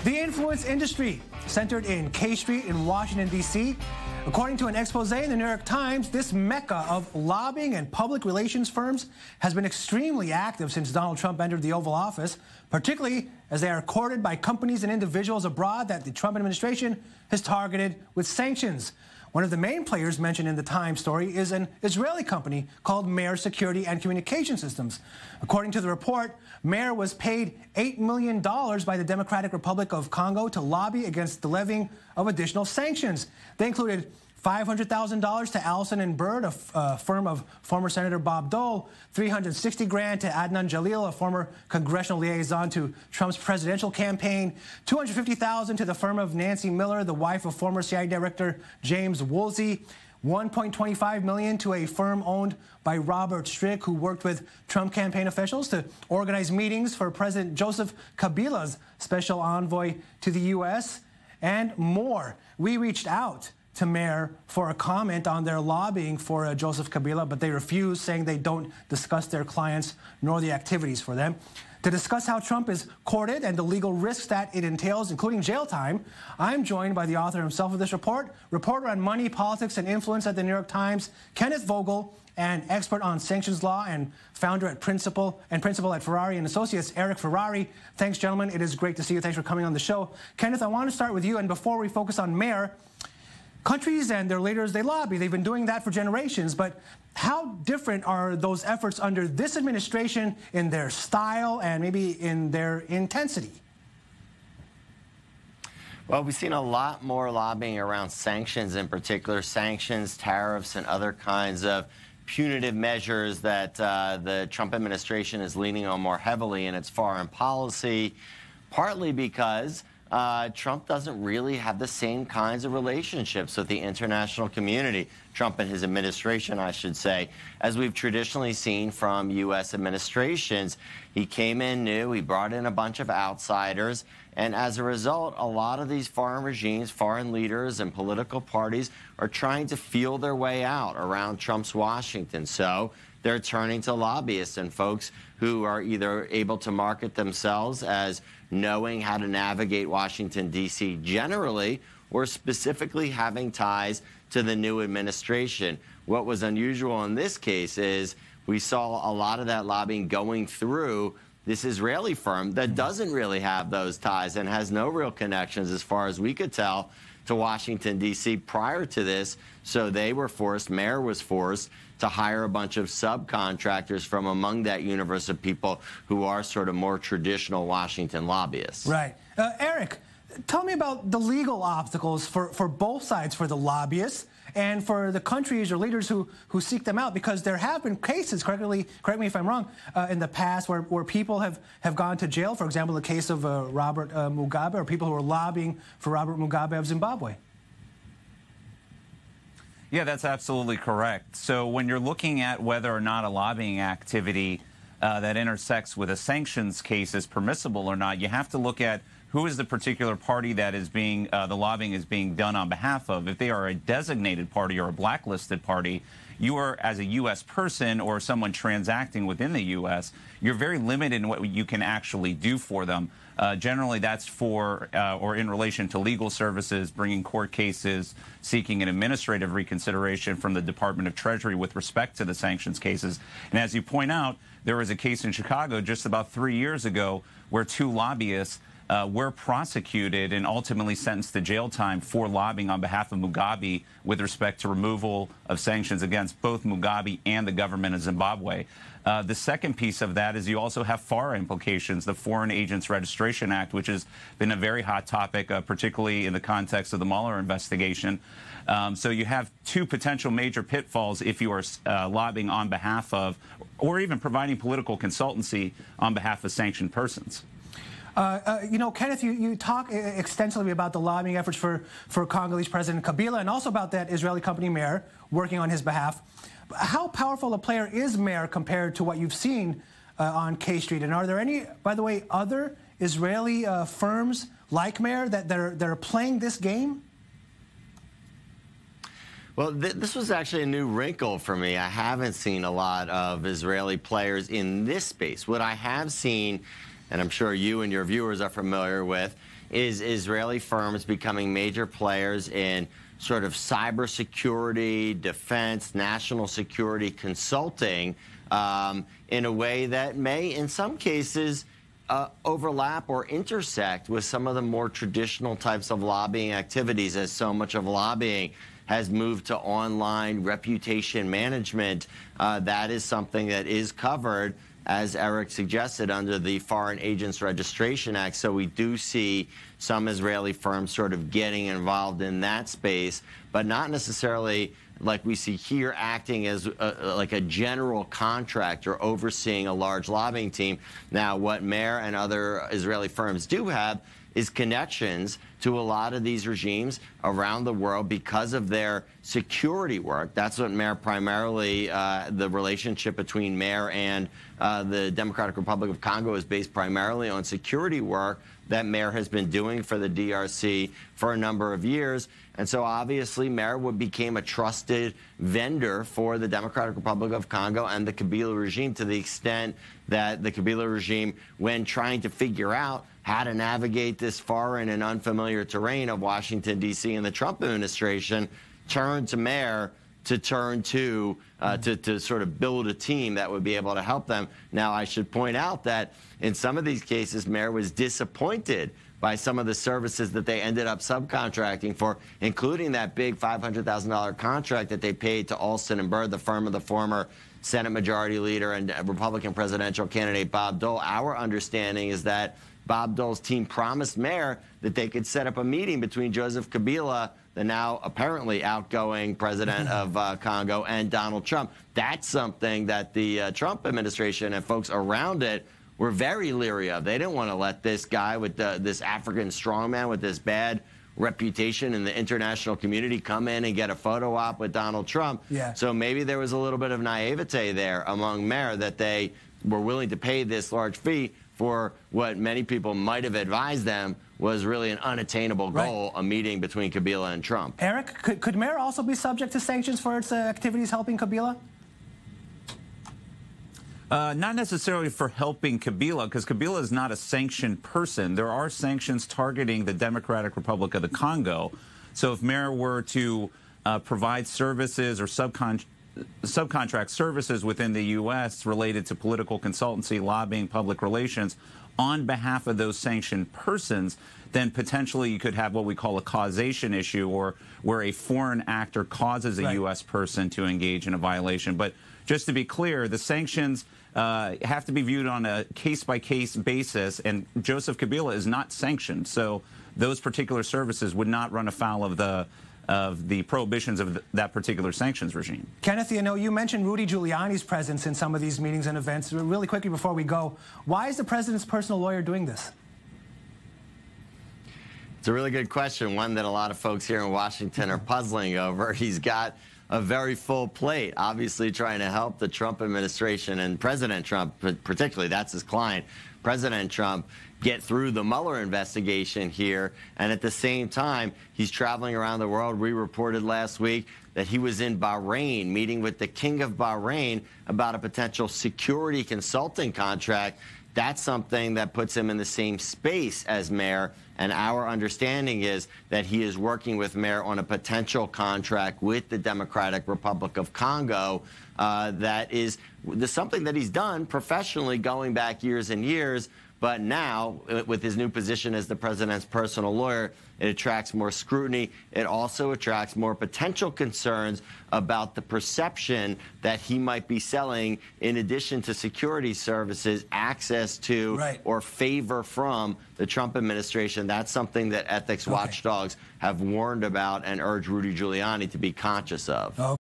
The influence industry, centered in K Street in Washington, D.C. According to an expose in the New York Times, this mecca of lobbying and public relations firms has been extremely active since Donald Trump entered the Oval Office, particularly as they are courted by companies and individuals abroad that the Trump administration has targeted with sanctions. One of the main players mentioned in the Times story is an Israeli company called Meir Security and Communication Systems. According to the report, Meir was paid $8 million by the Democratic Republic of Congo to lobby against the levying of additional sanctions. They included $500,000 to Alston Bird, a firm of former Senator Bob Dole, $360,000 to Adnan Jalil, a former congressional liaison to Trump's presidential campaign, $250,000 to the firm of Nancye Miller, the wife of former CIA Director James Woolsey, $1.25 million to a firm owned by Robert Stryk, who worked with Trump campaign officials to organize meetings for President Joseph Kabila's special envoy to the U.S., and more. We reached out to Meir for a comment on their lobbying for Joseph Kabila, but they refused, saying they don't discuss their clients nor the activities for them. To discuss how Trump is courted and the legal risks that it entails, including jail time, I'm joined by the author himself of this report, reporter on money, politics, and influence at the New York Times, Kenneth Vogel, and expert on sanctions law and founder at principal at Ferrari Associates Erich Ferrari. Thanks, gentlemen. It is great to see you. Thanks for coming on the show. Kenneth, I want to start with you, and before we focus on Meir, countries and their leaders, they lobby. They've been doing that for generations. But how different are those efforts under this administration in their style and maybe in their intensity? Well, we've seen a lot more lobbying around sanctions, in particular sanctions, tariffs, and other kinds of punitive measures that the Trump administration is leaning on more heavily in its foreign policy, partly because Trump doesn't really have the same kinds of relationships with the international community, Trump and his administration, I should say, as we've traditionally seen from U.S. administrations. He came in new, he brought in a bunch of outsiders, and as a result, a lot of these foreign regimes, foreign leaders, and political parties are trying to feel their way out around Trump's Washington. So they're turning to lobbyists and folks who are either able to market themselves as knowing how to navigate Washington, D.C. generally, or specifically having ties to the new administration. What was unusual in this case is we saw a lot of that lobbying going through this Israeli firm that doesn't really have those ties and has no real connections, as far as we could tell, to Washington, D.C. prior to this. So they were forced, Meir was forced, to hire a bunch of subcontractors from among that universe of people who are sort of more traditional Washington lobbyists. Right. Erich, tell me about the legal obstacles for both sides, for the lobbyists and for the countries or leaders who seek them out, because there have been cases, correct me if I'm wrong, in the past where people have gone to jail. For example, the case of Robert Mugabe, or people who were lobbying for Robert Mugabe of Zimbabwe. Yeah, that's absolutely correct. So when you're looking at whether or not a lobbying activity that intersects with a sanctions case is permissible or not, you have to look at who is the particular party that is being, the lobbying is being done on behalf of. If they are a designated party or a blacklisted party, you are, as a U.S. person or someone transacting within the U.S., you're very limited in what you can actually do for them. Generally, that's for or in relation to legal services, bringing court cases, seeking an administrative reconsideration from the Department of Treasury with respect to the sanctions cases. And as you point out, there was a case in Chicago just about 3 years ago where two lobbyists were prosecuted and ultimately sentenced to jail time for lobbying on behalf of Mugabe with respect to removal of sanctions against both Mugabe and the government of Zimbabwe. The second piece of that is you also have FARA implications, the Foreign Agents Registration Act, which has been a very hot topic, particularly in the context of the Mueller investigation. So you have two potential major pitfalls if you are lobbying on behalf of, or even providing political consultancy on behalf of sanctioned persons. You know, Kenneth, you talk extensively about the lobbying efforts for Congolese President Kabila, and also about that Israeli company Meir working on his behalf. How powerful a player is Meir compared to what you've seen on K Street? And are there any, by the way, other Israeli firms like Meir that are playing this game? Well, this was actually a new wrinkle for me. I haven't seen a lot of Israeli players in this space. What I have seen and I'm sure you and your viewers are familiar with, is Israeli firms becoming major players in sort of cybersecurity, defense, national security consulting in a way that may, in some cases, overlap or intersect with some of the more traditional types of lobbying activities, as so much of lobbying has moved to online reputation management. That is something that is covered, as Erich suggested, under the Foreign Agents Registration Act. So we do see some Israeli firms sort of getting involved in that space, but not necessarily like we see here, acting as like a general contractor overseeing a large lobbying team. Now, what Mayer and other Israeli firms do have is connections to a lot of these regimes around the world because of their security work. That's what Mayer primarily, the relationship between Mayer and the Democratic Republic of Congo is based primarily on security work that Mayer has been doing for the DRC for a number of years. And so obviously Mayer became a trusted vendor for the Democratic Republic of Congo and the Kabila regime, to the extent that the Kabila regime, when trying to figure out how to navigate this foreign and unfamiliar terrain of Washington, D.C. and the Trump administration, turned to Mayer to to sort of build a team that would be able to help them. Now, I should point out that in some of these cases, Mayer was disappointed by some of the services that they ended up subcontracting for, including that big $500,000 contract that they paid to Alston Bird, the firm of the former Senate Majority Leader and Republican presidential candidate Bob Dole. Our understanding is that Bob Dole's team promised Mayer that they could set up a meeting between Joseph Kabila, the now apparently outgoing president of Congo, and Donald Trump. That's something that the Trump administration and folks around it were very leery of. They didn't want to let this guy with this African strongman with this bad reputation in the international community come in and get a photo op with Donald Trump. Yeah. So maybe there was a little bit of naivete there among Mayer that they were willing to pay this large fee for what many people might have advised them was really an unattainable goal, a meeting between Kabila and Trump. Erich, could Mayer also be subject to sanctions for its activities helping Kabila? Not necessarily for helping Kabila, because Kabila is not a sanctioned person. There are sanctions targeting the Democratic Republic of the Congo. So if Mayer were to provide services or subcontract services within the U.S. related to political consultancy, lobbying, public relations on behalf of those sanctioned persons, then potentially you could have what we call a causation issue, or where a foreign actor causes a U.S. person to engage in a violation. But just to be clear, the sanctions have to be viewed on a case-by-case basis, and Joseph Kabila is not sanctioned. So those particular services would not run afoul of the prohibitions of that particular sanctions regime. Kenneth, you know, you mentioned Rudy Giuliani's presence in some of these meetings and events. Really quickly before we go, why is the president's personal lawyer doing this? It's a really good question, one that a lot of folks here in Washington are puzzling over. He's got a very full plate, obviously trying to help the Trump administration and President Trump, particularly, that's his client, President Trump, get through the Mueller investigation here. And at the same time, he's traveling around the world. We reported last week that he was in Bahrain meeting with the King of Bahrain about a potential security consulting contract. That's something that puts him in the same space as Mayer. And our understanding is that he is working with Mayer on a potential contract with the Democratic Republic of Congo that is something that he's done professionally going back years and years. But now, with his new position as the president's personal lawyer, it attracts more scrutiny. It also attracts more potential concerns about the perception that he might be selling, in addition to security services, access to or favor from the Trump administration. That's something that ethics watchdogs have warned about and urged Rudy Giuliani to be conscious of.